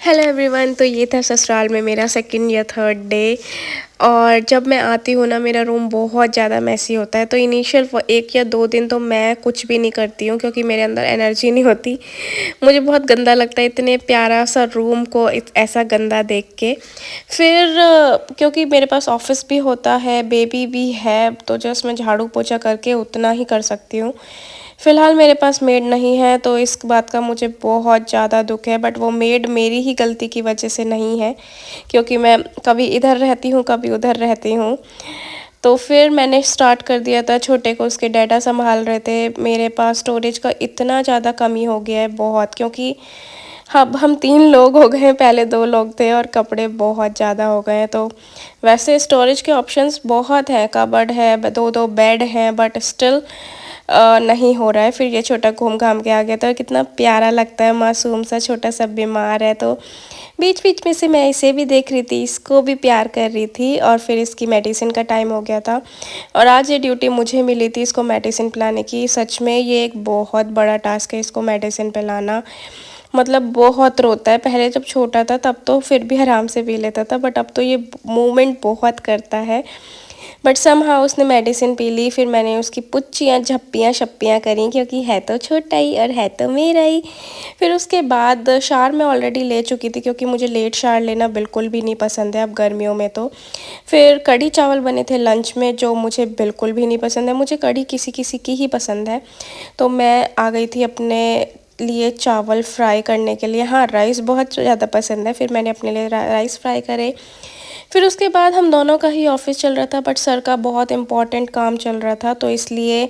Hello everyone. तो ये था ससुराल में मेरा सेकंड या थर्ड डे। और जब मैं आती हूँ ना, मेरा रूम बहुत ज़्यादा मैसी होता है। तो इनिशियल 1 या 2 दिन तो मैं कुछ भी नहीं करती हूँ, क्योंकि मेरे अंदर एनर्जी नहीं होती। मुझे बहुत गंदा लगता है इतने प्यारा सा रूम को ऐसा गंदा देख के। फिर क्योंकि मेरे पास ऑफिस भी होता है, बेबी भी है, तो जस्ट मैं झाड़ू पोछा करके उतना ही कर सकती हूँ। फ़िलहाल मेरे पास मेड नहीं है, तो इस बात का मुझे बहुत ज़्यादा दुःख है। बट वो मेड मेरी ही गलती की वजह से नहीं है, क्योंकि मैं कभी इधर रहती हूँ, कभी उधर रहती हूँ। तो फिर मैंने स्टार्ट कर दिया था, छोटे को उसके डैडा सँभाल रहे थे। मेरे पास स्टोरेज का इतना ज़्यादा कमी हो गया है बहुत, क्योंकि अब हम 3 लोग हो गए हैं, पहले 2 लोग थे, और कपड़े बहुत ज़्यादा हो गए हैं। तो वैसे स्टोरेज के ऑप्शंस बहुत हैं, कबर्ड है, 2-2 बेड हैं, बट स्टिल नहीं हो रहा है। फिर ये छोटा घूम घाम के आ गया था, कितना प्यारा लगता है, मासूम सा छोटा सा बीमार है। तो बीच बीच में से मैं इसे भी देख रही थी, इसको भी प्यार कर रही थी, और फिर इसकी मेडिसिन का टाइम हो गया था। और आज ये ड्यूटी मुझे मिली थी इसको मेडिसिन पिलाने की। सच में ये एक बहुत बड़ा टास्क है इसको मेडिसिन पिलाना। मतलब बहुत रोता है। पहले जब छोटा था तब तो फिर भी आराम से पी लेता था, बट अब तो ये मूवमेंट बहुत करता है। बट समहाउ उसने मेडिसिन पी ली। फिर मैंने उसकी पुच्चियाँ झप्पियाँ शप्पियाँ करी, क्योंकि है तो छोटा ही और है तो मेरा ही। फिर उसके बाद शावर मैं ऑलरेडी ले चुकी थी, क्योंकि मुझे लेट शावर लेना बिल्कुल भी नहीं पसंद है अब गर्मियों में। तो फिर कढ़ी चावल बने थे लंच में, जो मुझे बिल्कुल भी नहीं पसंद है। मुझे कढ़ी किसी किसी की ही पसंद है। तो मैं आ गई थी अपने लिए चावल फ्राई करने के लिए। हाँ, राइस बहुत ज़्यादा पसंद है। फिर मैंने अपने लिए राइस फ्राई करे। फिर उसके बाद हम दोनों का ही ऑफिस चल रहा था, बट सर का बहुत इम्पोर्टेंट काम चल रहा था, तो इसलिए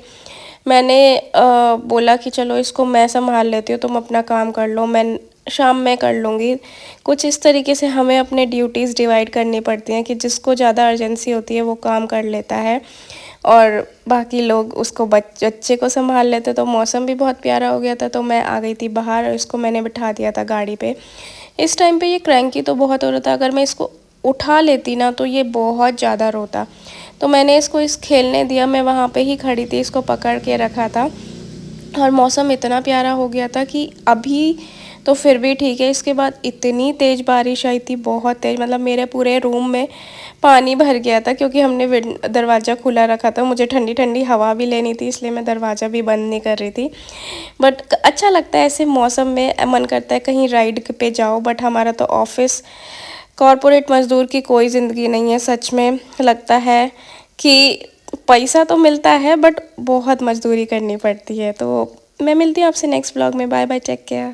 मैंने बोला कि चलो इसको मैं संभाल लेती हूँ, तुम अपना काम कर लो, मैं शाम में कर लूँगी। कुछ इस तरीके से हमें अपने ड्यूटीज़ डिवाइड करनी पड़ती हैं कि जिसको ज़्यादा अर्जेंसी होती है वो काम कर लेता है, और बाकी लोग उसको बच्चे को संभाल लेते। तो मौसम भी बहुत प्यारा हो गया था, तो मैं आ गई थी बाहर और इसको मैंने बिठा दिया था गाड़ी पे। इस टाइम पे ये क्रैंकी तो बहुत हो रहा था। अगर मैं इसको उठा लेती ना तो ये बहुत ज़्यादा रोता। तो मैंने इसको खेलने दिया। मैं वहाँ पे ही खड़ी थी, इसको पकड़ के रखा था। और मौसम इतना प्यारा हो गया था कि अभी तो फिर भी ठीक है। इसके बाद इतनी तेज़ बारिश आई थी, बहुत तेज़। मतलब मेरे पूरे रूम में पानी भर गया था, क्योंकि हमने दरवाज़ा खुला रखा था। मुझे ठंडी ठंडी हवा भी लेनी थी, इसलिए मैं दरवाज़ा भी बंद नहीं कर रही थी। बट अच्छा लगता है ऐसे मौसम में, मन करता है कहीं राइड पे जाओ। बट हमारा तो ऑफिस, कॉरपोरेट मज़दूर की कोई ज़िंदगी नहीं है। सच में लगता है कि पैसा तो मिलता है, बट बहुत मज़दूरी करनी पड़ती है। तो मैं मिलती हूँ आपसे नेक्स्ट ब्लॉग में। Bye bye, take care.